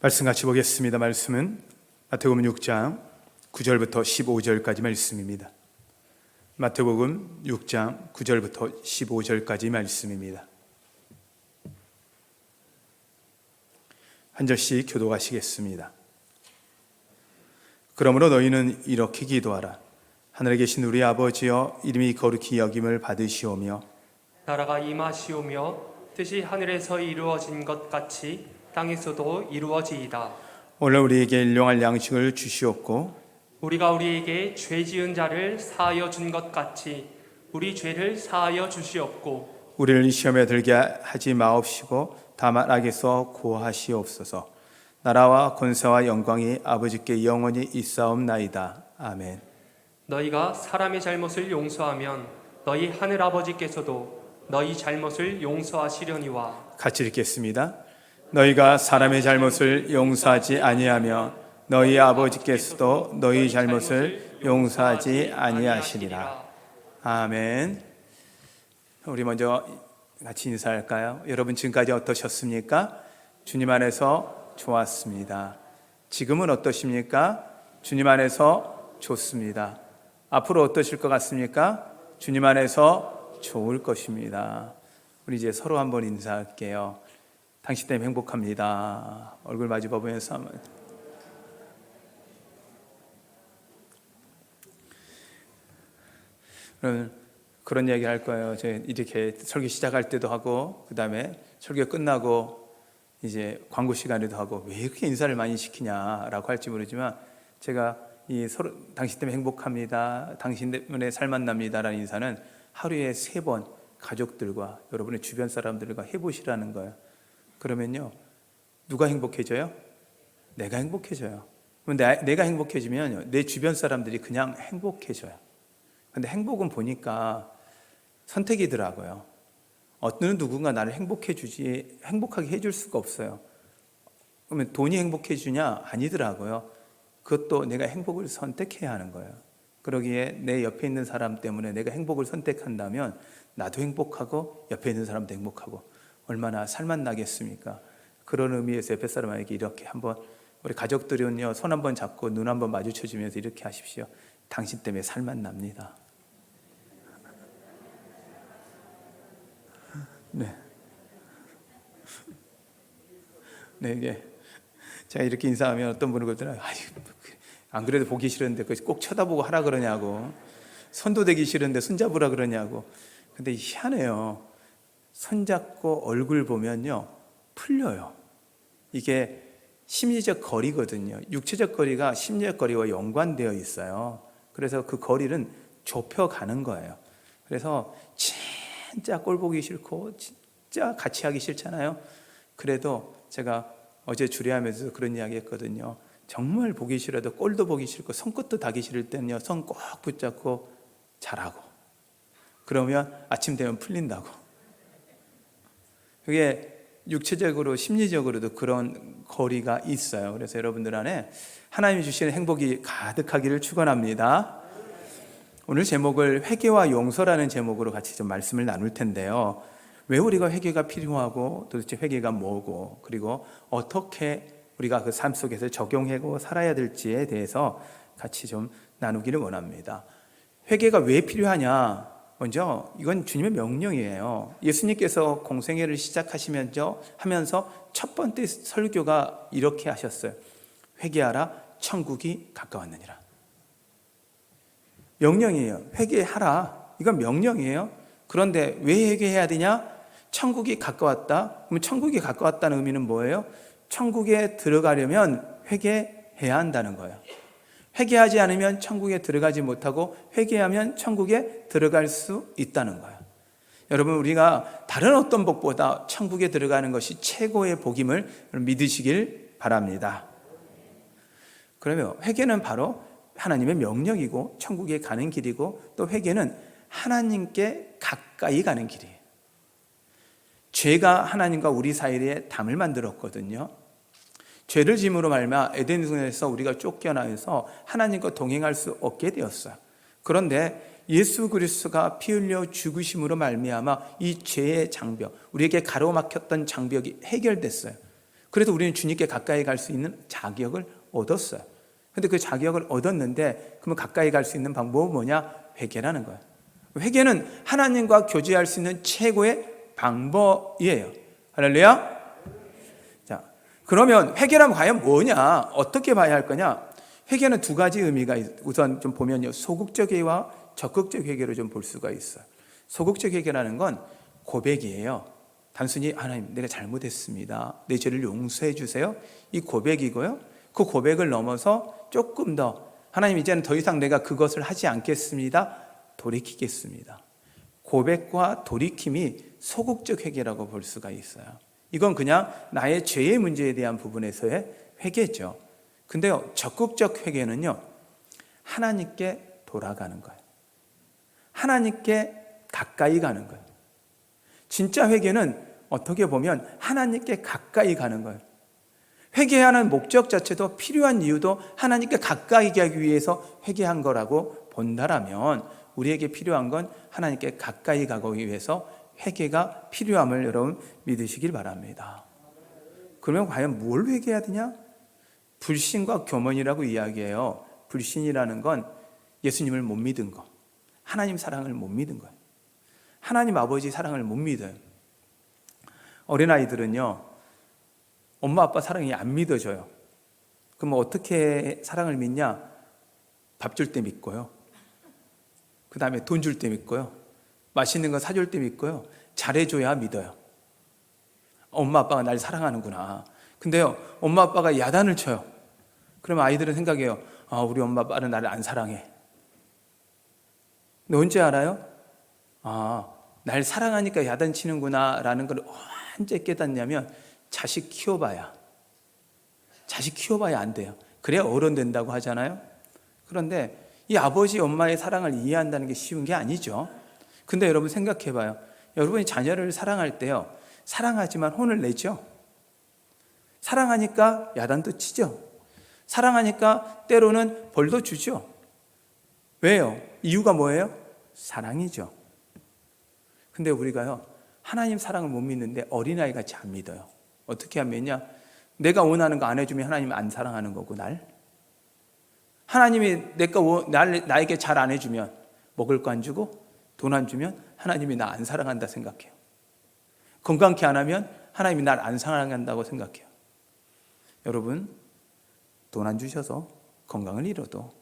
말씀 같이 보겠습니다. 말씀은 마태복음 6장 9절부터 15절까지 말씀입니다. 마태복음 6장 9절부터 15절까지 말씀입니다. 한 절씩 교독하시겠습니다. 그러므로 너희는 이렇게 기도하라. 하늘에 계신 우리 아버지여, 이름이 거룩히 여김을 받으시오며 나라가 임하시오며 뜻이 하늘에서 이루어진 것 같이 땅에서도 이루어지이다. 오늘 우리에게 일용할 양식을 주시옵고 우리가 우리에게 죄 지은 자를 사하여 준 것 같이 우리 죄를 사하여 주시옵고 우리를 시험에 들게 하지 마옵시고 다만 악에서 구하시옵소서. 나라와 권세와 영광이 아버지께 영원히 있사옵나이다. 아멘. 너희가 사람의 잘못을 용서하면 너희 하늘 아버지께서도 너희 잘못을 용서하시려니와. 같이 읽겠습니다. 너희가 사람의 잘못을 용서하지 아니하며 너희 아버지께서도 너희 잘못을 용서하지 아니하시리라. 아멘. 우리 먼저 같이 인사할까요? 여러분 지금까지 어떠셨습니까? 주님 안에서 좋았습니다. 지금은 어떠십니까? 주님 안에서 좋습니다. 앞으로 어떠실 것 같습니까? 주님 안에서 좋을 것입니다. 우리 이제 서로 한번 인사할게요. 당신 때문에 행복합니다. 얼굴 마주 보면서 한번. 그런 얘기 할 거예요. 제가 이렇게 설교 시작할 때도 하고, 그 다음에 설교 끝나고 이제 광고 시간에도 하고, 왜 이렇게 인사를 많이 시키냐라고 할지 모르지만, 제가 이 서로 당신 때문에 행복합니다, 당신 때문에 살만 납니다라는 인사는 하루에 3번 가족들과 여러분의 주변 사람들과 해보시라는 거예요. 그러면요, 누가 행복해져요? 내가 행복해져요. 내가 행복해지면 내 주변 사람들이 그냥 행복해져요. 근데 행복은 보니까 선택이더라고요. 어떤 누군가 나를 행복하게 해줄 수가 없어요. 그러면 돈이 행복해 주냐? 아니더라고요. 그것도 내가 행복을 선택해야 하는 거예요. 그러기에 내 옆에 있는 사람 때문에 내가 행복을 선택한다면 나도 행복하고 옆에 있는 사람도 행복하고 얼마나 살만 나겠습니까? 그런 의미에서 옆에 사람에게 이렇게 한번, 우리 가족들은요, 손 한번 잡고 눈 한번 마주쳐주면서 이렇게 하십시오. 당신 때문에 살만 납니다. 네. 네, 이게 제가 이렇게 인사하면 어떤 분은 그러더라고요. 안 그래도 보기 싫은데 꼭 쳐다보고 하라 그러냐고, 손도 대기 싫은데 손잡으라 그러냐고. 근데 희한해요. 손잡고 얼굴 보면요, 풀려요. 이게 심리적 거리거든요. 육체적 거리가 심리적 거리와 연관되어 있어요. 그래서 그 거리는 좁혀가는 거예요. 그래서 진짜 꼴 보기 싫고 진짜 같이 하기 싫잖아요. 그래도 제가 어제 주례하면서 그런 이야기 했거든요. 정말 보기 싫어도, 꼴도 보기 싫고 손끝도 닿기 싫을 때는요, 손 꼭 붙잡고 자라고. 그러면 아침 되면 풀린다고. 그게 육체적으로 심리적으로도 그런 거리가 있어요. 그래서 여러분들 안에 하나님이 주시는 행복이 가득하기를 축원합니다. 오늘 제목을 회개와 용서라는 제목으로 같이 좀 말씀을 나눌 텐데요. 왜 우리가 회개가 필요하고, 도대체 회개가 뭐고, 그리고 어떻게 우리가 그 삶 속에서 적용하고 살아야 될지에 대해서 같이 좀 나누기를 원합니다. 회개가 왜 필요하냐? 먼저 이건 주님의 명령이에요. 예수님께서 공생애를 시작하시면서 첫 번째 설교가 이렇게 하셨어요. 회개하라, 천국이 가까웠느니라. 명령이에요. 회개하라. 이건 명령이에요. 그런데 왜 회개해야 되냐? 천국이 가까웠다. 그럼 천국이 가까웠다는 의미는 뭐예요? 천국에 들어가려면 회개해야 한다는 거예요. 회개하지 않으면 천국에 들어가지 못하고, 회개하면 천국에 들어갈 수 있다는 거예요. 여러분, 우리가 다른 어떤 복보다 천국에 들어가는 것이 최고의 복임을 믿으시길 바랍니다. 그러면 회개는 바로 하나님의 명령이고 천국에 가는 길이고, 또 회개는 하나님께 가까이 가는 길이에요. 죄가 하나님과 우리 사이에 담을 만들었거든요. 죄를 짐으로 말미암아 에덴에서 우리가 쫓겨나서 하나님과 동행할 수 없게 되었어요. 그런데 예수 그리스도가 피 흘려 죽으심으로 말미암아 이 죄의 장벽, 우리에게 가로막혔던 장벽이 해결됐어요. 그래서 우리는 주님께 가까이 갈 수 있는 자격을 얻었어요. 근데 그 자격을 얻었는데 그러면 가까이 갈 수 있는 방법은 뭐냐? 회개라는 거예요. 회개는 하나님과 교제할 수 있는 최고의 방법이에요. 할렐루야. 자, 그러면 회개란 과연 뭐냐? 어떻게 봐야 할 거냐? 회개는 두 가지 의미가 우선 좀 보면요, 소극적 회개와 적극적 회개로 좀 볼 수가 있어요. 소극적 회개라는 건 고백이에요. 단순히 하나님, 내가 잘못했습니다, 내 죄를 용서해 주세요, 이 고백이고요. 그 고백을 넘어서 조금 더 하나님, 이제는 더 이상 내가 그것을 하지 않겠습니다, 돌이키겠습니다. 고백과 돌이킴이 소극적 회개라고 볼 수가 있어요. 이건 그냥 나의 죄의 문제에 대한 부분에서의 회개죠. 근데요, 적극적 회개는요, 하나님께 돌아가는 거예요. 하나님께 가까이 가는 거예요. 진짜 회개는 어떻게 보면 하나님께 가까이 가는 거예요. 회개하는 목적 자체도, 필요한 이유도 하나님께 가까이 가기 위해서 회개한 거라고 본다라면, 우리에게 필요한 건 하나님께 가까이 가기 위해서 회개가 필요함을 여러분 믿으시길 바랍니다. 그러면 과연 뭘 회개해야 되냐? 불신과 교만이라고 이야기해요. 불신이라는 건 예수님을 못 믿은 거, 하나님 사랑을 못 믿은 거예요. 하나님 아버지 사랑을 못 믿어요. 어린아이들은요, 엄마 아빠 사랑이 안 믿어져요. 그럼 어떻게 사랑을 믿냐? 밥 줄 때 믿고요, 그 다음에 돈 줄 때 믿고요, 맛있는 거 사줄 때 믿고요, 잘해줘야 믿어요. 엄마 아빠가 날 사랑하는구나. 근데요, 엄마 아빠가 야단을 쳐요. 그러면 아이들은 생각해요. 우리 엄마 아빠는 나를 안 사랑해. 근데 언제 알아요? 날 사랑하니까 야단 치는구나 라는 걸 언제 깨닫냐면, 자식 키워봐야 안 돼요. 그래야 어른 된다고 하잖아요. 그런데 이 아버지 엄마의 사랑을 이해한다는 게 쉬운 게 아니죠. 근데 여러분 생각해봐요. 여러분이 자녀를 사랑할 때요, 사랑하지만 혼을 내죠. 사랑하니까 야단도 치죠. 사랑하니까 때로는 벌도 주죠. 왜요? 이유가 뭐예요? 사랑이죠. 근데 우리가요, 하나님 사랑을 못 믿는데 어린아이 같이 안 믿어요. 어떻게 하면요, 내가 원하는 거 안 해주면 하나님은 안 사랑하는 거고, 하나님이 나에게 잘 안 해주면, 먹을 거 안 주고 돈 안 주면 하나님이 나 안 사랑한다 생각해요. 건강케 안 하면 하나님이 날 안 사랑한다고 생각해요. 여러분, 돈 안 주셔서 건강을 잃어도,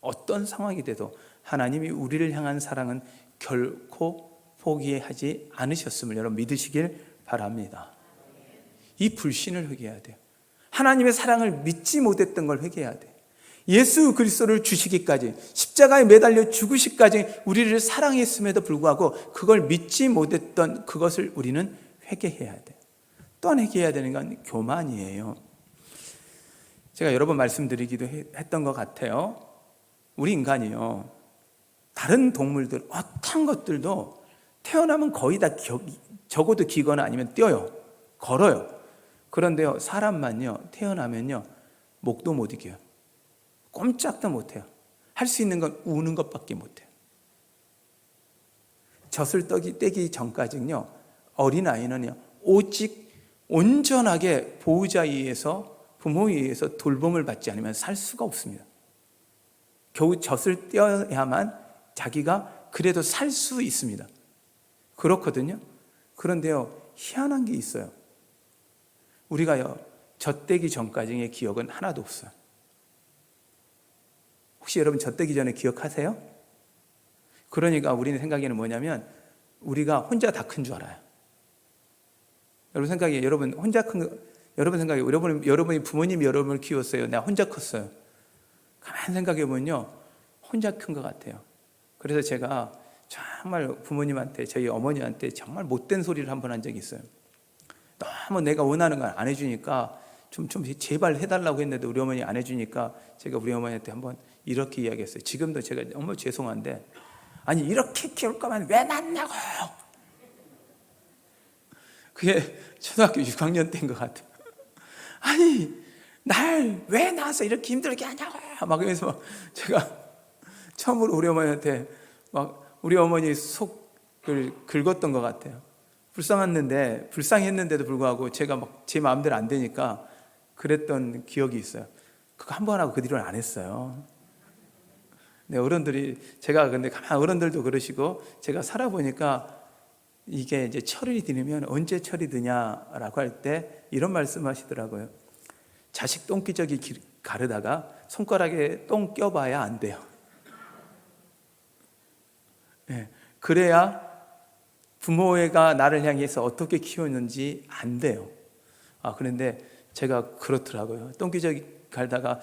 어떤 상황이 돼도 하나님이 우리를 향한 사랑은 결코 포기하지 않으셨음을 여러분 믿으시길 바랍니다. 이 불신을 회개해야 돼요. 하나님의 사랑을 믿지 못했던 걸 회개해야 돼요. 예수 그리스도를 주시기까지, 십자가에 매달려 죽으시기까지 우리를 사랑했음에도 불구하고 그걸 믿지 못했던 그것을 우리는 회개해야 돼요. 또한 회개해야 되는 건 교만이에요. 제가 여러 번 말씀드리기도 했던 것 같아요. 우리 인간이요, 다른 동물들 어떤 것들도 태어나면 거의 다 적어도 기거나 아니면 뛰어요, 걸어요. 그런데요, 사람만요, 태어나면요 목도 못 이겨요. 꼼짝도 못해요. 할 수 있는 건 우는 것밖에 못해요. 젖을 떼기 전까지는요, 어린아이는요 오직 온전하게 보호자에 의해서, 부모에 의해서 돌봄을 받지 않으면 살 수가 없습니다. 겨우 젖을 떼어야만 자기가 그래도 살 수 있습니다. 그렇거든요. 그런데요, 희한한 게 있어요. 우리가요, 젖대기 전까지의 기억은 하나도 없어요. 혹시 여러분 젖대기 전에 기억하세요? 그러니까 우리는 생각에는 뭐냐면, 우리가 혼자 다 큰 줄 알아요. 여러분 생각에, 여러분 혼자 큰 거, 여러분 생각에, 여러분이 부모님이 여러분을 키웠어요, 내가 혼자 컸어요? 가만히 생각해 보면요, 혼자 큰 것 같아요. 그래서 제가 정말 부모님한테, 저희 어머니한테 정말 못된 소리를 한 번 한 적이 있어요. 너무 내가 원하는 걸 안 해주니까 좀 제발 해달라고 했는데 우리 어머니 안 해주니까 제가 우리 어머니한테 한번 이렇게 이야기했어요. 지금도 제가 너무 죄송한데, 아니 이렇게 키울 거면 왜 낳냐고. 그게 초등학교 6학년 때인 것 같아요. 아니 날 왜 낳아서 이렇게 힘들게 하냐고 막 이러면서 제가 처음으로 우리 어머니한테 막 우리 어머니 속을 긁었던 것 같아요. 불쌍했는데도 불구하고 제가 막 제 마음대로 안 되니까 그랬던 기억이 있어요. 그거 한 번 하고 그 뒤로는 안 했어요. 네, 근데 가만 어른들도 그러시고, 제가 살아보니까 이게 이제 철이 드냐면 언제 철이 드냐라고 할 때 이런 말씀 하시더라고요. 자식 똥기저귀 가르다가 손가락에 똥 껴봐야 안 돼요. 네, 그래야 부모가 나를 향해서 어떻게 키웠는지 안 돼요. 그런데 제가 그렇더라고요. 똥기저귀 갈다가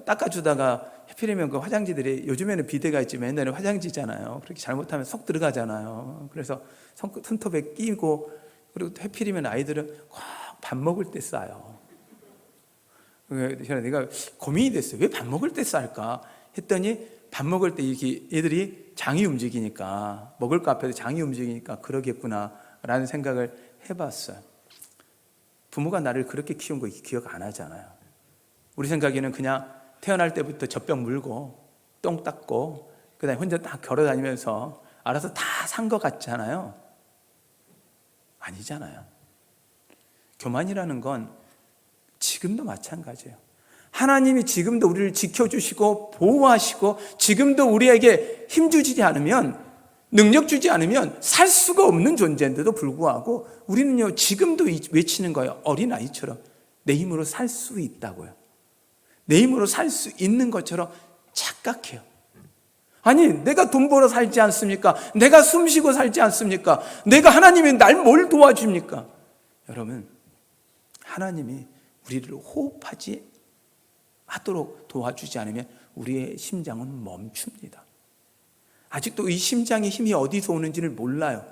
닦아주다가 하필이면 그 화장지들이, 요즘에는 비데가 있지만 옛날에는 화장지잖아요. 그렇게 잘못하면 속 들어가잖아요. 그래서 손톱에 끼고, 그리고 하필이면 아이들은 꼭 밥 먹을 때 싸요. 내가 고민이 됐어요. 왜 밥 먹을 때 쌀까 했더니, 밥 먹을 때 이렇게 애들이 장이 움직이니까, 먹을 거 앞에서 장이 움직이니까 그러겠구나 라는 생각을 해봤어요. 부모가 나를 그렇게 키운 거 기억 안 하잖아요. 우리 생각에는 그냥 태어날 때부터 젖병 물고 똥 닦고 그다음에 혼자 딱 걸어 다니면서 알아서 다 산 것 같잖아요. 아니잖아요. 교만이라는 건 지금도 마찬가지예요. 하나님이 지금도 우리를 지켜주시고 보호하시고 지금도 우리에게 힘 주지 않으면, 능력 주지 않으면 살 수가 없는 존재인데도 불구하고 우리는요, 지금도 외치는 거예요. 어린아이처럼 내 힘으로 살 수 있다고요. 내 힘으로 살 수 있는 것처럼 착각해요. 아니, 내가 돈 벌어 살지 않습니까? 내가 숨 쉬고 살지 않습니까? 내가 하나님이 날 뭘 도와줍니까? 여러분, 하나님이 우리를 호흡하지 하도록 도와주지 않으면 우리의 심장은 멈춥니다. 아직도 이 심장의 힘이 어디서 오는지를 몰라요.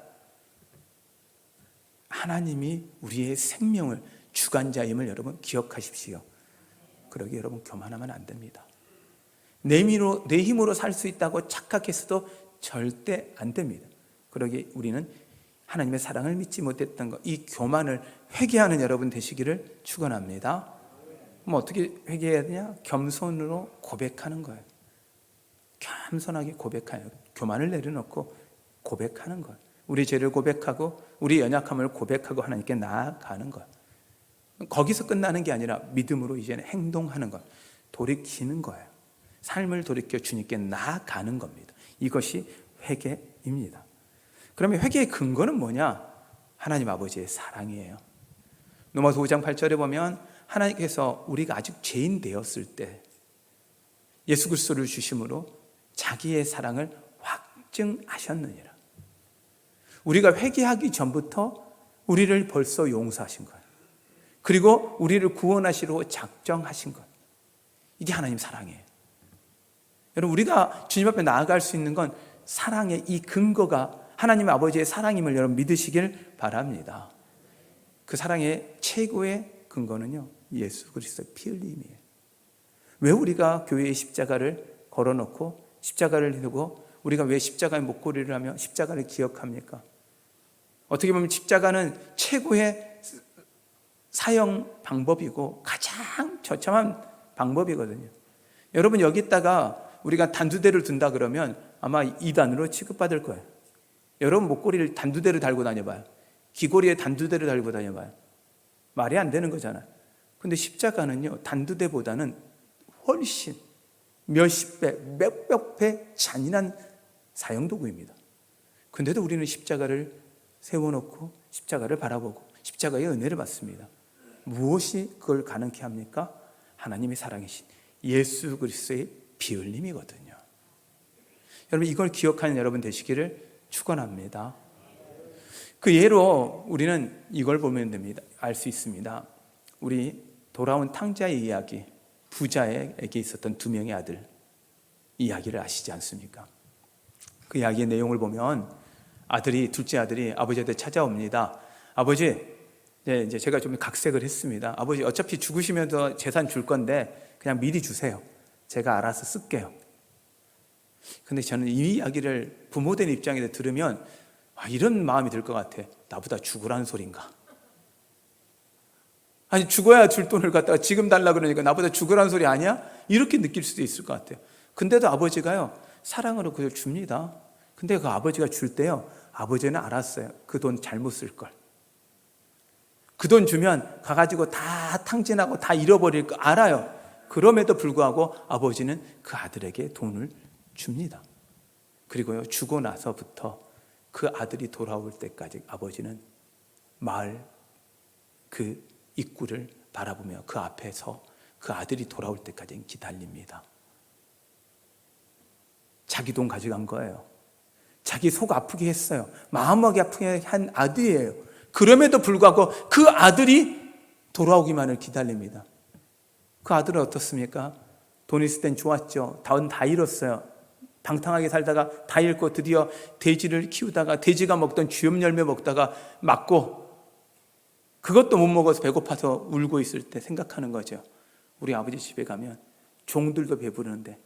하나님이 우리의 생명을 주관자임을 여러분 기억하십시오. 그러기 여러분 교만하면 안 됩니다. 내 힘으로 살 수 있다고 착각해서도 절대 안 됩니다. 그러기 우리는 하나님의 사랑을 믿지 못했던 것, 이 교만을 회개하는 여러분 되시기를 축원합니다. 어떻게 회개해야 되냐? 겸손으로 고백하는 거예요. 겸손하게 고백하여 교만을 내려놓고 고백하는 거예요. 우리 죄를 고백하고 우리 연약함을 고백하고 하나님께 나아가는 거예요. 거기서 끝나는 게 아니라 믿음으로 이제는 행동하는 것, 돌이키는 거예요. 삶을 돌이켜 주님께 나아가는 겁니다. 이것이 회개입니다. 그러면 회개의 근거는 뭐냐? 하나님 아버지의 사랑이에요. 로마서 5장 8절에 보면 하나님께서 우리가 아직 죄인 되었을 때 예수 그리스도를 주심으로 자기의 사랑을 확증하셨느니라. 우리가 회개하기 전부터 우리를 벌써 용서하신 거예요. 그리고 우리를 구원하시려고 작정하신 것. 이게 하나님 사랑이에요. 여러분, 우리가 주님 앞에 나아갈 수 있는 건 사랑의 이 근거가 하나님 아버지의 사랑임을 여러분 믿으시길 바랍니다. 그 사랑의 최고의 근거는요, 예수 그리스도의 피 흘림이에요. 왜 우리가 교회에 십자가를 걸어놓고 십자가를 두고 우리가 왜 십자가의 목걸이를 하며 십자가를 기억합니까? 어떻게 보면 십자가는 최고의 사형 방법이고 가장 처참한 방법이거든요. 여러분, 여기다가 우리가 단두대를 둔다 그러면 아마 이단으로 취급받을 거예요. 여러분, 목걸이를 단두대로 달고 다녀봐요. 귀걸이에 단두대를 달고 다녀봐요. 말이 안 되는 거잖아요. 근데 십자가는요, 단두대보다는 훨씬 몇십 배, 몇백 배 잔인한 사형도구입니다. 근데도 우리는 십자가를 세워놓고 십자가를 바라보고 십자가의 은혜를 받습니다. 무엇이 그걸 가능케 합니까? 하나님의 사랑이신 예수 그리스도의 피 흘림이거든요. 여러분, 이걸 기억하는 여러분 되시기를 축원합니다. 그 예로 우리는 이걸 보면 됩니다. 알 수 있습니다. 우리 돌아온 탕자의 이야기, 부자에게 있었던 두 명의 아들 이야기를 아시지 않습니까? 그 이야기의 내용을 보면 둘째 아들이 아버지한테 찾아옵니다. 아버지, 이제 제가 좀 각색을 했습니다. 아버지, 어차피 죽으시면서 재산 줄 건데 그냥 미리 주세요. 제가 알아서 쓸게요. 근데 저는 이 이야기를 부모된 입장에서 들으면 이런 마음이 들 것 같아. 나보다 죽으라는 소린가? 아니, 죽어야 줄 돈을 갖다가 지금 달라 그러니까 나보다 죽으라는 소리 아니야? 이렇게 느낄 수도 있을 것 같아요. 근데도 아버지가요, 사랑으로 그걸 줍니다. 근데 그 아버지가 줄 때요, 아버지는 알았어요. 그 돈 잘못 쓸 걸. 그 돈 주면 가가지고 다 탕진하고 다 잃어버릴 거 알아요. 그럼에도 불구하고 아버지는 그 아들에게 돈을 줍니다. 그리고요, 주고 나서부터 그 아들이 돌아올 때까지 아버지는 마을 그 입구를 바라보며 그 앞에서 그 아들이 돌아올 때까지 기다립니다. 자기 돈 가져간 거예요. 자기 속 아프게 했어요. 마음하게 아프게 한 아들이에요. 그럼에도 불구하고 그 아들이 돌아오기만을 기다립니다. 그 아들은 어떻습니까? 돈 있을 땐 좋았죠. 돈 다 잃었어요. 방탕하게 살다가 다 잃고 드디어 돼지를 키우다가 돼지가 먹던 쥐염 열매 먹다가 맞고 그것도 못 먹어서 배고파서 울고 있을 때 생각하는 거죠. 우리 아버지 집에 가면 종들도 배부르는데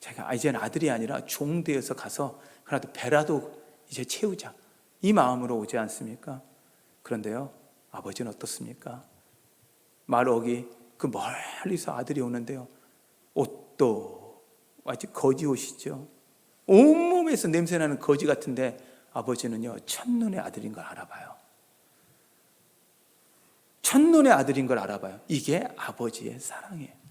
제가 이제는 아들이 아니라 종 되어서 가서 그래도 배라도 이제 채우자, 이 마음으로 오지 않습니까? 그런데요, 아버지는 어떻습니까? 마을 어기 그 멀리서 아들이 오는데요, 옷도 아직 거지 옷이죠. 온몸에서 냄새나는 거지 같은데 아버지는요, 첫눈의 아들인 걸 알아봐요. 첫눈의 아들인 걸 알아봐요. 이게 아버지의 사랑이에요.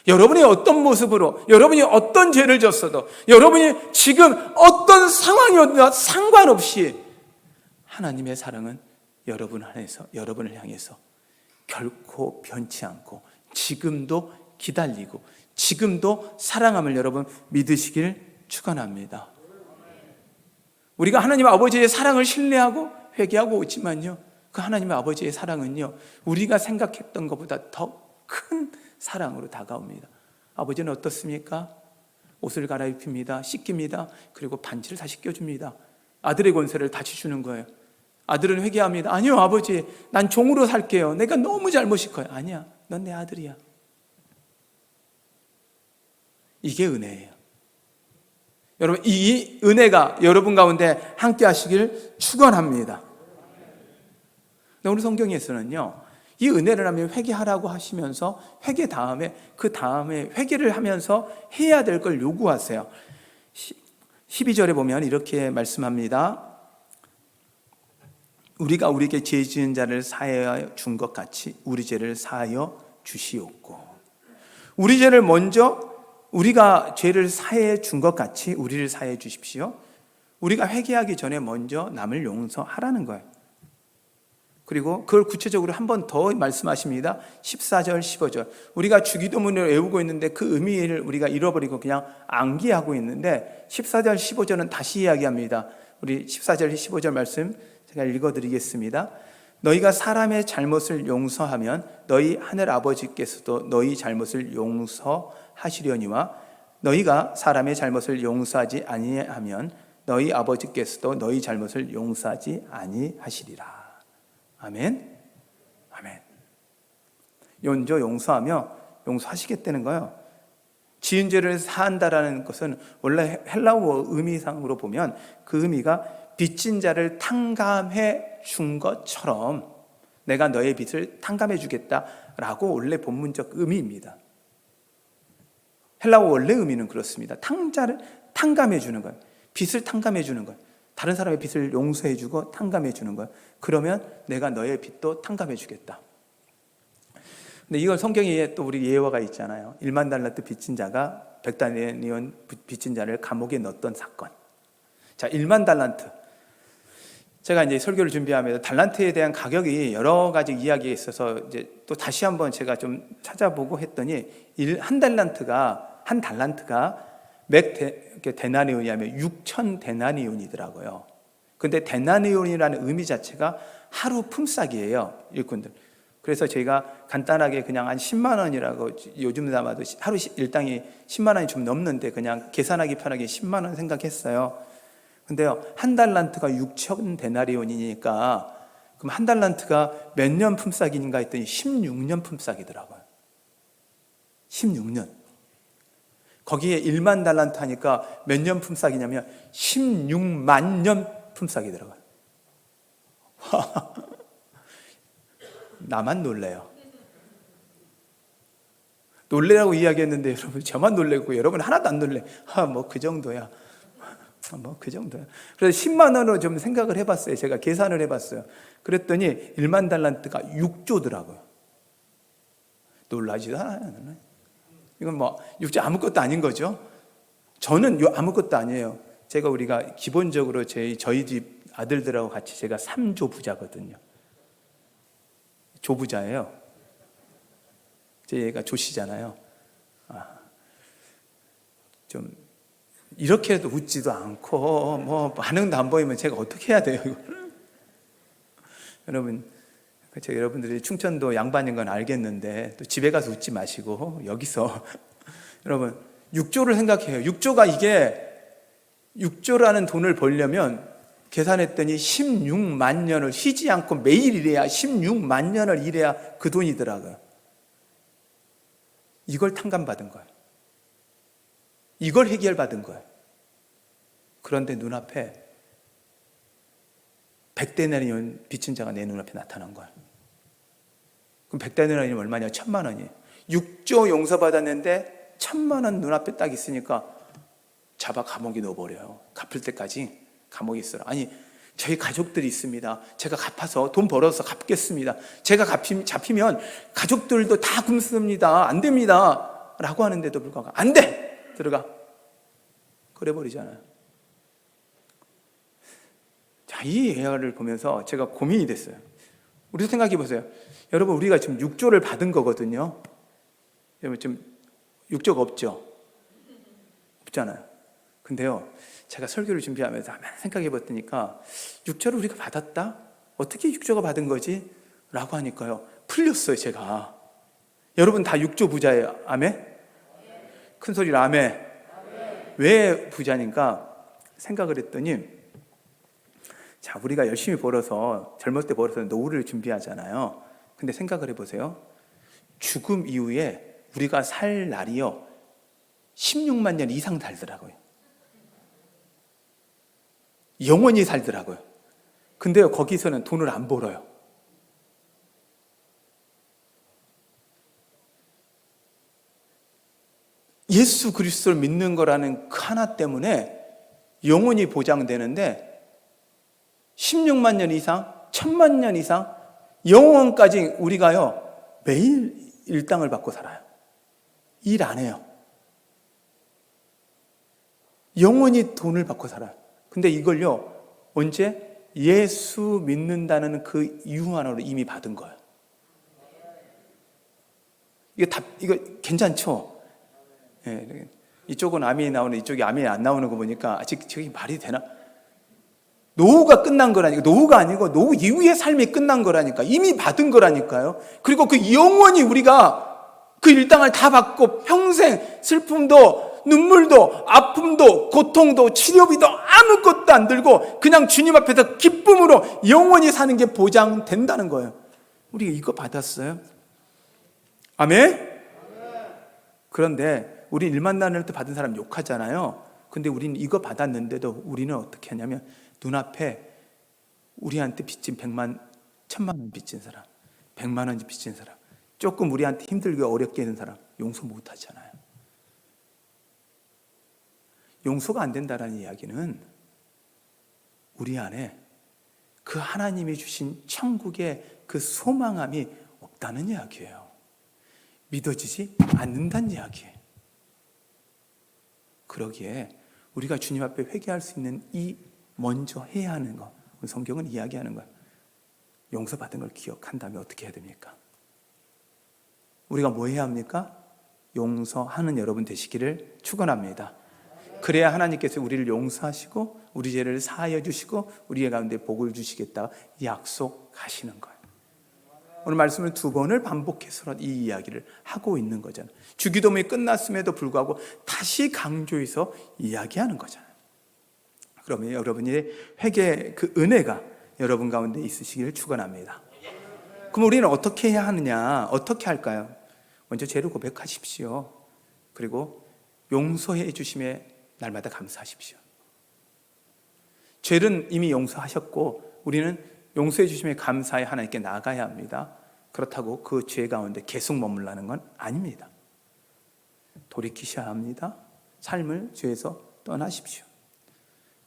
여러분이 어떤 모습으로, 여러분이 어떤 죄를 졌어도, 여러분이 지금 어떤 상황이어도 상관없이 하나님의 사랑은 여러분을 향해서 결코 변치 않고 지금도 기다리고 지금도 사랑함을 여러분 믿으시길 축원합니다. 우리가 하나님 아버지의 사랑을 신뢰하고 회개하고 있지만요, 그 하나님의 아버지의 사랑은요, 우리가 생각했던 것보다 더 큰 사랑으로 다가옵니다. 아버지는 어떻습니까? 옷을 갈아입힙니다. 씻깁니다. 그리고 반지를 다시 껴줍니다. 아들의 권세를 다시 주는 거예요. 아들은 회개합니다. 아니요, 아버지, 난 종으로 살게요. 내가 너무 잘못이 커요. 아니야, 넌 내 아들이야. 이게 은혜예요. 여러분, 이 은혜가 여러분 가운데 함께 하시길 축원합니다. 오늘 성경에서는요, 이 은혜를 하면 회개하라고 하시면서 회개 다음에 그 다음에 회개를 하면서 해야 될 걸 요구하세요. 12절에 보면 이렇게 말씀합니다. 우리가 우리에게 죄 지은 자를 사하여 준 것 같이 우리 죄를 사하여 주시옵고, 우리 죄를 먼저 우리가 죄를 사해 준 것 같이 우리를 사해 주십시오. 우리가 회개하기 전에 먼저 남을 용서하라는 거예요. 그리고 그걸 구체적으로 한 번 더 말씀하십니다. 14절, 15절. 우리가 주기도문을 외우고 있는데 그 의미를 우리가 잃어버리고 그냥 암기하고 있는데 14절, 15절은 다시 이야기합니다. 우리 14절, 15절 말씀 제가 읽어드리겠습니다. 너희가 사람의 잘못을 용서하면 너희 하늘 아버지께서도 너희 잘못을 용서하시려니와 너희가 사람의 잘못을 용서하지 아니하면 너희 아버지께서도 너희 잘못을 용서하지 아니하시리라. 아멘. 아멘. 먼저 용서하며 용서하시겠다는 거예요. 지은 죄를 사한다라는 것은 원래 헬라어 의미상으로 보면 그 의미가 빚진 자를 탕감해 준 것처럼 내가 너의 빚을 탕감해 주겠다라고 원래 본문적 의미입니다. 헬라어 원래 의미는 그렇습니다. 탕감해 주는 거예요. 빚을 탕감해 주는 거예요. 다른 사람의 빚을 용서해 주고 탕감해 주는 거예요. 그러면 내가 너의 빚도 탕감해 주겠다. 근데 이걸 성경에 또 우리 예화가 있잖아요. 1만 달란트 빚진 자가 100다니온 빚진 자를 감옥에 넣었던 사건. 자, 1만 달란트. 제가 이제 설교를 준비하면서 달란트에 대한 가격이 여러 가지 이야기가 있어서 이제 또 다시 한번 제가 좀 찾아보고 했더니 한 달란트가 몇 데나리온이 하면 6천 데나리온이더라고요. 근데 데나리온이라는 의미 자체가 하루 품삯이에요, 일꾼들. 그래서 저희가 간단하게 그냥 한 10만 원이라고 요즘 아마도 하루 일당이 10만 원이 좀 넘는데 그냥 계산하기 편하게 10만 원 생각했어요. 근데요, 한 달란트가 6천 데나리온이니까 그럼 한 달란트가 몇 년 품삯인가 했더니 16년 품삯이더라고요. 16년. 거기에 1만 달란트 하니까 몇 년 품삯이냐면 16만 년 품삯이더라고요. 나만 놀래요. 놀래라고 이야기했는데 여러분 저만 놀래고 여러분 하나도 안 놀래. 뭐 그 정도야. 뭐 그 정도야. 그래서 10만 원으로 좀 생각을 해봤어요. 제가 계산을 해봤어요. 그랬더니 1만 달란트가 6조더라고요. 놀라지도 않아요. 이건 뭐 6조 아무것도 아닌 거죠. 저는 아무것도 아니에요. 우리가 기본적으로 저희 집 아들들하고 같이 제가 3조 부자거든요. 조부자예요. 제가 조씨잖아요. 좀 이렇게 해도 웃지도 않고 뭐 반응도 안 보이면 제가 어떻게 해야 돼요? 여러분, 제가 여러분들이 충청도 양반인 건 알겠는데 또 집에 가서 웃지 마시고 여기서 여러분 6조를 생각해요. 6조라는 돈을 벌려면 계산했더니 16만 년을 쉬지 않고 매일 일해야 16만 년을 일해야 그 돈이더라고요. 이걸 탕감받은 거예요. 이걸 해결받은 거예요. 그런데 눈앞에 100데나리온 빚진 자가 내 눈앞에 나타난 거예요. 그럼 100데나리온이 얼마냐? 1000만 원이에요. 6조 용서받았는데 1000만 원 눈앞에 딱 있으니까 잡아 감옥에 넣어버려요. 갚을 때까지 감옥에 있어라. 아니, 저희 가족들이 있습니다. 제가 갚아서 돈 벌어서 갚겠습니다. 제가 잡히면 가족들도 다 굶습니다. 안 됩니다. 라고 하는데도 불구하고 안 돼! 들어가. 그래버리잖아요. 자, 이 예화를 보면서 제가 고민이 됐어요. 우리 생각해 보세요. 여러분, 우리가 지금 6조를 받은 거거든요. 여러분, 지금 6조가 없죠? 없잖아요. 근데요, 제가 설교를 준비하면서 생각해 봤더니까 6조를 우리가 받았다? 어떻게 6조가 받은 거지? 라고 하니까요, 풀렸어요, 제가. 여러분 다 6조 부자예요. 아멘? 큰 소리로 아멘. 왜 부자니까 생각을 했더니, 자, 우리가 열심히 벌어서 젊을 때 벌어서 노후를 준비하잖아요. 근데 생각을 해보세요. 죽음 이후에 우리가 살 날이요 16만 년 이상 살더라고요. 영원히 살더라고요. 근데요, 거기서는 돈을 안 벌어요. 예수 그리스도를 믿는 거라는 그 하나 때문에 영원히 보장되는데 16만 년 이상, 1000만 년 이상, 영원까지 우리가요 매일 일당을 받고 살아요. 일 안 해요. 영원히 돈을 받고 살아요. 근데 이걸요 언제? 예수 믿는다는 그 유한으로 이미 받은 거예요. 이거 괜찮죠? 예, 이쪽은 아멘이 나오는, 이쪽이 아멘이 안 나오는 거 보니까 아직 저게 말이 되나? 노후가 끝난 거라니까. 노후가 아니고 노후 이후의 삶이 끝난 거라니까. 이미 받은 거라니까요. 그리고 그 영원히 우리가 그 일당을 다 받고 평생 슬픔도 눈물도 아픔도 고통도 치료비도 아무것도 안 들고 그냥 주님 앞에서 기쁨으로 영원히 사는 게 보장된다는 거예요. 우리가 이거 받았어요. 아멘? 그런데 우리 1만 달란트 받은 사람 욕하잖아요. 근데 우리는 이거 받았는데도 우리는 어떻게 하냐면 눈앞에 우리한테 빚진 1000만 원 빚진 사람, 100만 원 빚진 사람, 조금 우리한테 힘들게 어렵게 하는 사람 용서 못 하잖아요. 용서가 안 된다는 이야기는 우리 안에 그 하나님이 주신 천국의 그 소망함이 없다는 이야기예요. 믿어지지 않는다는 이야기예요. 그러기에 우리가 주님 앞에 회개할 수 있는 이 먼저 해야 하는 것, 성경은 이야기하는 거예요. 용서받은 걸 기억한다면 어떻게 해야 됩니까? 우리가 뭐 해야 합니까? 용서하는 여러분 되시기를 축원합니다. 그래야 하나님께서 우리를 용서하시고 우리 죄를 사하여 주시고 우리 가운데 복을 주시겠다 약속하시는 거예요. 오늘 말씀을 2번을 반복해서 이 이야기를 하고 있는 거잖아요. 주기도문이 끝났음에도 불구하고 다시 강조해서 이야기하는 거잖아요. 그러면 여러분의 회개 그 은혜가 여러분 가운데 있으시기를 축원합니다. 그럼 우리는 어떻게 해야 하느냐? 어떻게 할까요? 먼저 죄를 고백하십시오. 그리고 용서해 주심에 날마다 감사하십시오. 죄는 이미 용서하셨고 우리는 용서해 주심에 감사해 하나님께 나아가야 합니다. 그렇다고 그 죄 가운데 계속 머물라는 건 아닙니다. 돌이키셔야 합니다. 삶을 죄에서 떠나십시오.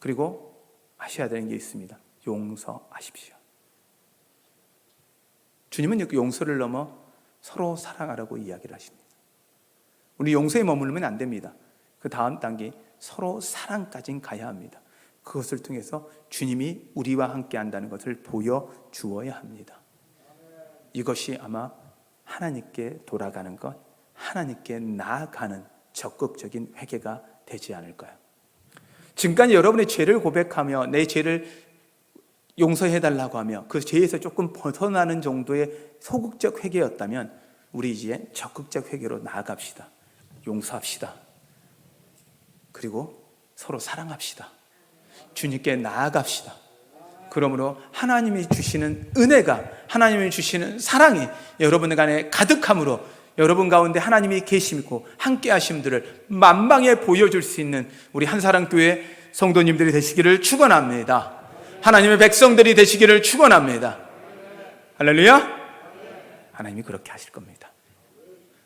그리고 하셔야 되는 게 있습니다. 용서하십시오. 주님은 용서를 넘어 서로 사랑하라고 이야기를 하십니다. 우리 용서에 머무르면 안 됩니다. 그 다음 단계 서로 사랑까지는 가야 합니다. 그것을 통해서 주님이 우리와 함께 한다는 것을 보여주어야 합니다. 이것이 아마 하나님께 돌아가는 것, 하나님께 나아가는 적극적인 회개가 되지 않을까요? 지금까지 여러분의 죄를 고백하며 내 죄를 용서해달라고 하며 그 죄에서 조금 벗어나는 정도의 소극적 회개였다면 우리 이제 적극적 회개로 나아갑시다. 용서합시다. 그리고 서로 사랑합시다. 주님께 나아갑시다. 그러므로 하나님이 주시는 은혜가, 하나님이 주시는 사랑이 여러분 간에 가득함으로 여러분 가운데 하나님이 계시고 함께 하심들을 만방에 보여줄 수 있는 우리 한사랑교회 성도님들이 되시기를 축원합니다. 하나님의 백성들이 되시기를 축원합니다. 할렐루야. 하나님이 그렇게 하실 겁니다.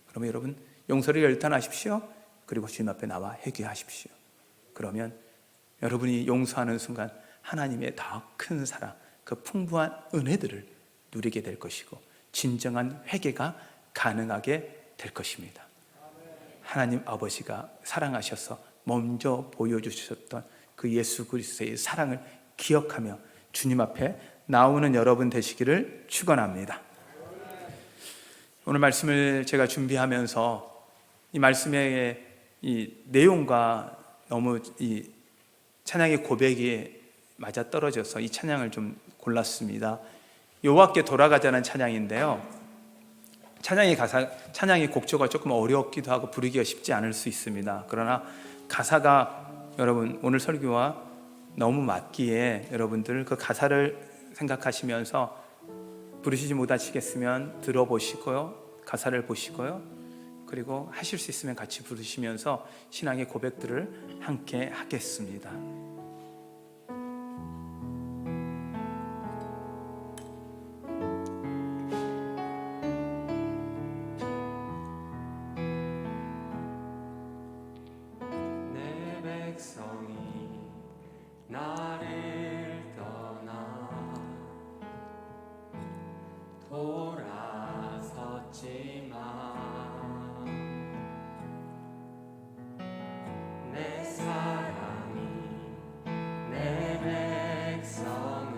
그러면 여러분 용서를 열탄하십시오. 그리고 주님 앞에 나와 회개하십시오. 그러면 여러분이 용서하는 순간 하나님의 더 큰 사랑, 그 풍부한 은혜들을 누리게 될 것이고 진정한 회개가 가능하게 될 것입니다. 하나님 아버지가 사랑하셔서 먼저 보여주셨던 그 예수 그리스도의 사랑을 기억하며 주님 앞에 나오는 여러분 되시기를 축원합니다. 오늘 말씀을 제가 준비하면서 이 말씀의 이 내용과 너무 이 찬양의 고백이 맞아떨어져서 이 찬양을 좀 골랐습니다. 여호와께 돌아가자는 찬양인데요. 찬양의 곡조가 조금 어렵기도 하고 부르기가 쉽지 않을 수 있습니다. 그러나 가사가 여러분 오늘 설교와 너무 맞기에 여러분들 그 가사를 생각하시면서 부르시지 못하시겠으면 들어보시고요. 가사를 보시고요. 그리고 하실 수 있으면 같이 부르시면서 신앙의 고백들을 함께 하겠습니다. 내 백성이 나를 떠나 돌아섰지만 내 사랑이 내 백성을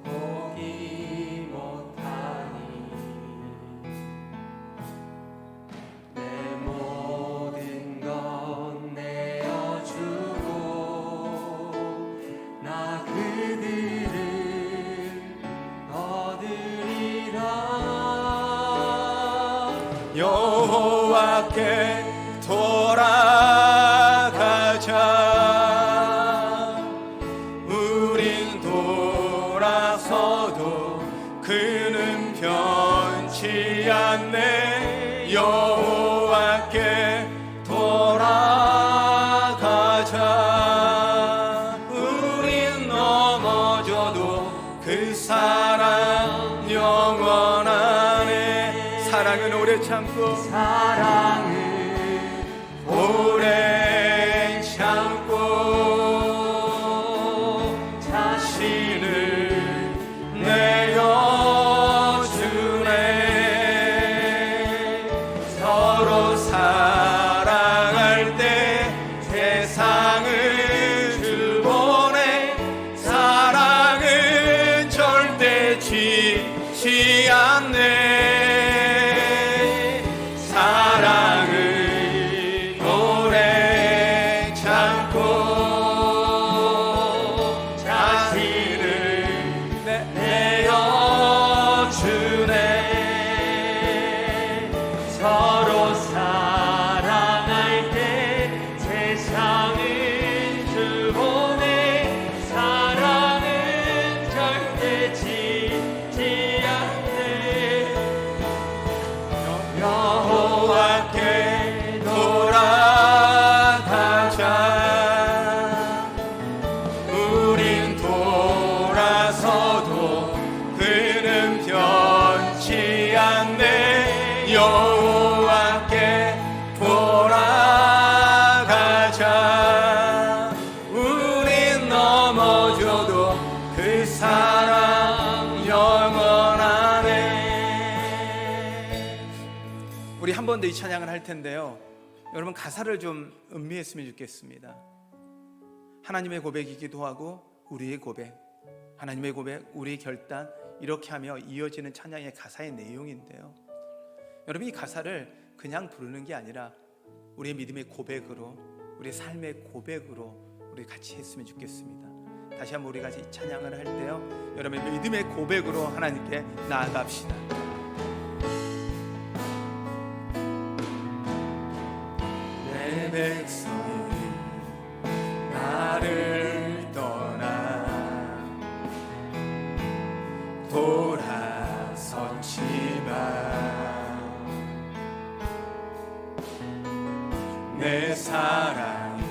포기 못하니 내 모든 것 내어주고 나 그들을 얻으리라. 여호와께 돌아가자. 우린 돌아서도 그는 변치 않네. 여호와께 돌아가자. 우린 넘어져도 그 사랑 영원하네. 사랑은 오래 참고 사랑을 오래 참고 자신을 내어주네. 서로 사랑할 때 세상을 주보내. 사랑은 절대 지지 않네. 사랑을 오래 참고 자신을 내어주네. 서로 사랑할 때 세상은 주보내. 사랑은 절대 지지 않네. 여호와께 돌아가자. 우린 돌아서도 그는 변치 않네. 여호와께 돌아가자. 한 번 더 이 찬양을 할 텐데요, 여러분 가사를 좀 음미했으면 좋겠습니다. 하나님의 고백이기도 하고 우리의 고백, 하나님의 고백, 우리의 결단, 이렇게 하며 이어지는 찬양의 가사의 내용인데요, 여러분 이 가사를 그냥 부르는 게 아니라 우리의 믿음의 고백으로, 우리의 삶의 고백으로 우리 같이 했으면 좋겠습니다. 다시 한번 우리 같이 찬양을 할 때요, 여러분의 믿음의 고백으로 하나님께 나아갑시다. 내 백성이 나를 떠나 돌아섰지만 내 사랑이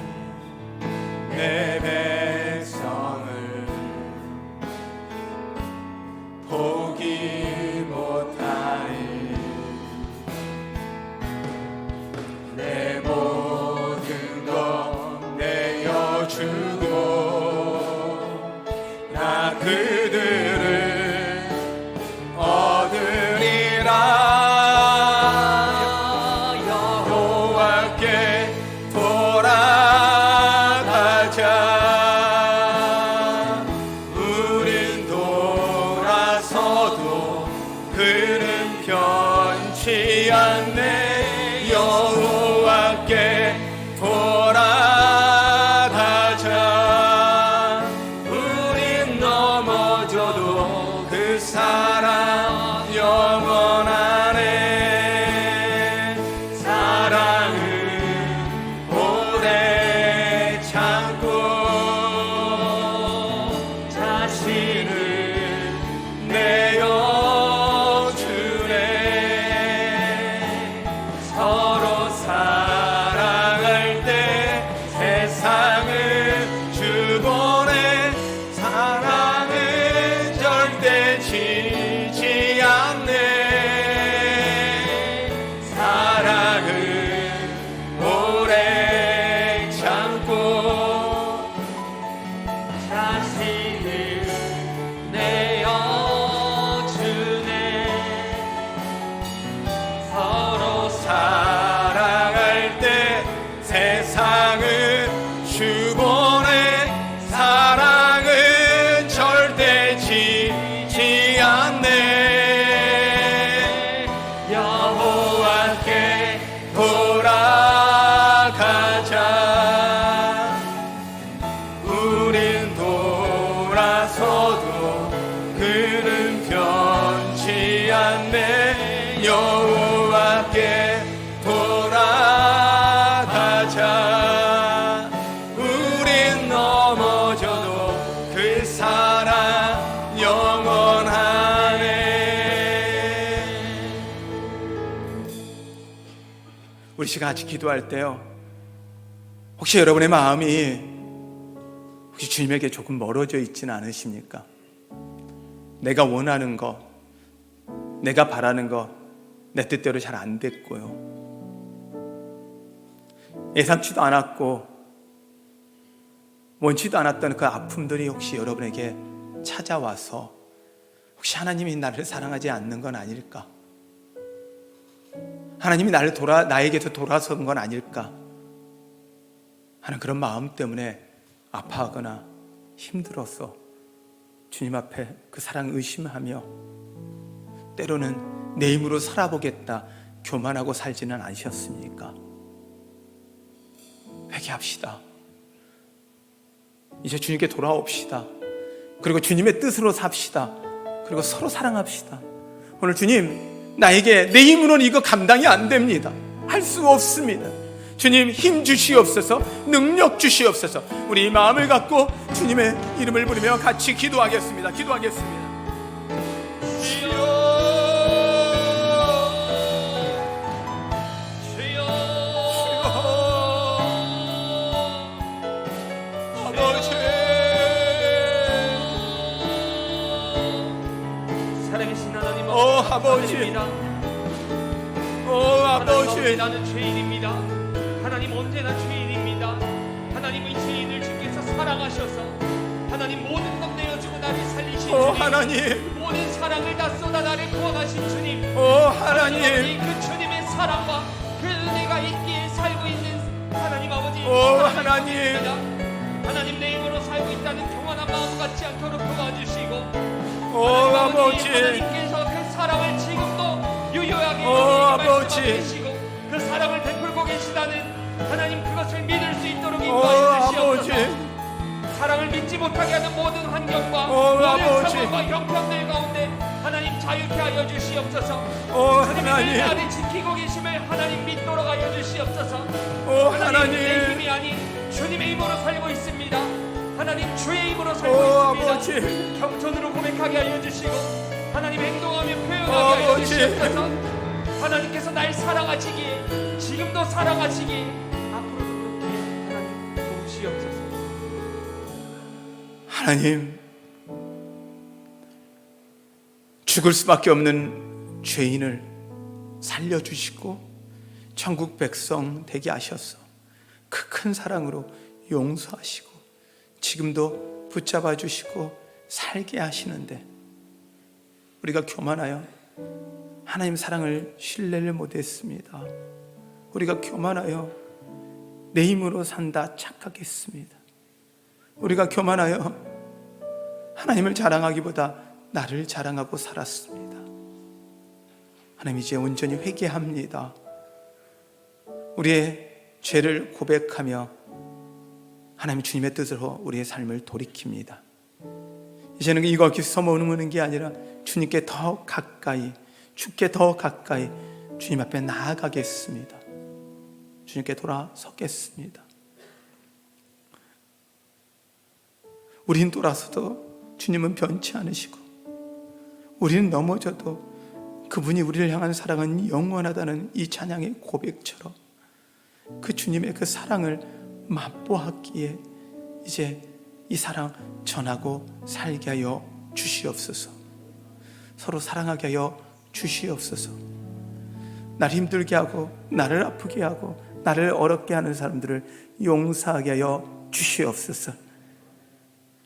내 백성을 포기 못하리. 내 모든 것 내어주고 나 그들을 얻으리라. 여호와께 돌아가자. 우린 돌아서도 그는 변치 않네. 여호와께 돌아가자. 우린 넘어져도 그 사랑 영원하네. 사랑은 오래 참고 자신을 내어주네. 서로 사랑할 때 세상은 주보내. 사랑은 절대 지지 않네. 사랑은 오래 참고 자신을 내어주네. 서로 사랑할 때 세상은 주보내. 사랑은 절대 지지 않네. 여호와께 돌아가자. 우린 돌아서도 그는 변치 않네. 여호와께 돌아가자. 우린 넘어져도 그 사랑 영원하네. 우리 시간 같이 기도할 때요, 혹시 여러분의 마음이 혹시 주님에게 조금 멀어져 있지는 않으십니까? 내가 원하는 것, 내가 바라는 것, 내 뜻대로 잘 안 됐고요, 예상치도 않았고 원치도 않았던 그 아픔들이 혹시 여러분에게 찾아와서 혹시 하나님이 나를 사랑하지 않는 건 아닐까? 하나님이 나에게서 돌아선 건 아닐까? 하는 그런 마음 때문에 아파하거나 힘들어서 주님 앞에 그 사랑 의심하며 때로는 내 힘으로 살아보겠다 교만하고 살지는 않으셨습니까? 회개합시다. 이제 주님께 돌아옵시다. 그리고 주님의 뜻으로 삽시다. 그리고 서로 사랑합시다. 오늘 주님, 나에게 내 힘으로는 이거 감당이 안 됩니다. 할 수 없습니다. 주님 힘 주시옵소서, 능력 주시옵소서. 우리 이 마음을 갖고 주님의 이름을 부르며 같이 기도하겠습니다. 기도하겠습니다. 아버지, 아버지, 나는 죄인입니다. 하나님 언제나 죄인입니다. 하나님 이 죄인을 주께서 사랑하셔서 하나님 모든 것 내어주고 나를 살리신 주님, 하나님 모든 사랑을 다 쏟아 나를 구원하신 주님, 하나님 그 주님의 사랑과 그 은혜가 있기에 살고 있는 하나님 아버지, 하나님, 하나님 내 힘으로 살고 있다는 평안한 마음 갖지 않도록 도와주시고, 아버지, 하나님께서 그 사랑을 지금도 유효하게 아버지, 계시고 그 사랑을 베풀고 계시다는 하나님, 그것을 믿을 수 있도록 인도하여 주시옵소서. 사랑을 믿지 못하게 하는 모든 환경과 모든 상황과 형편들 가운데 하나님 자유케 하여 주시옵소서. 하나님 나를 지키고 계심을 하나님 믿도록 하여 주시옵소서. 하나님 내 힘이 아닌 주님의 힘으로 살고 있습니다. 하나님 주의 힘으로 살고 있습니다. 겸손으로 고백하게 하여 주시고 하나님 행동하며 표현하게 하여 주시옵소서. 하나님께서 날 사랑하시기에, 지금도 사랑하시기에, 앞으로도 그렇게 하나님 도우시옵소서. 하나님, 죽을 수밖에 없는 죄인을 살려주시고 천국 백성 되게 하셔서 그 큰 사랑으로 용서하시고 지금도 붙잡아 주시고 살게 하시는데, 우리가 교만하여 하나님 사랑을 신뢰를 못했습니다. 우리가 교만하여 내 힘으로 산다 착각했습니다. 우리가 교만하여 하나님을 자랑하기보다 나를 자랑하고 살았습니다. 하나님, 이제 온전히 회개합니다. 우리의 죄를 고백하며 하나님 주님의 뜻으로 우리의 삶을 돌이킵니다. 이제는 이렇게 서머무는 게 아니라 주님께 더 가까이, 주께 더 가까이 주님 앞에 나아가겠습니다. 주님께 돌아서겠습니다. 우린 돌아서도 주님은 변치 않으시고, 우리는 넘어져도 그분이 우리를 향한 사랑은 영원하다는 이 찬양의 고백처럼 그 주님의 그 사랑을 맛보았기에 이제 이 사랑 전하고 살게 하여 주시옵소서. 서로 사랑하게 하여 주시옵소서. 나를 힘들게 하고 나를 아프게 하고 나를 어렵게 하는 사람들을 용서하게 하여 주시옵소서.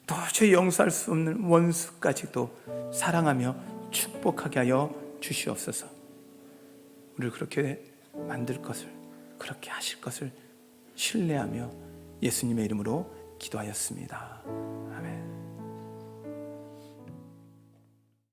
도저히 용서할 수 없는 원수까지도 사랑하며 축복하게 하여 주시옵소서. 우리를 그렇게 만들 것을, 그렇게 하실 것을 신뢰하며 예수님의 이름으로 기도하였습니다. 아멘.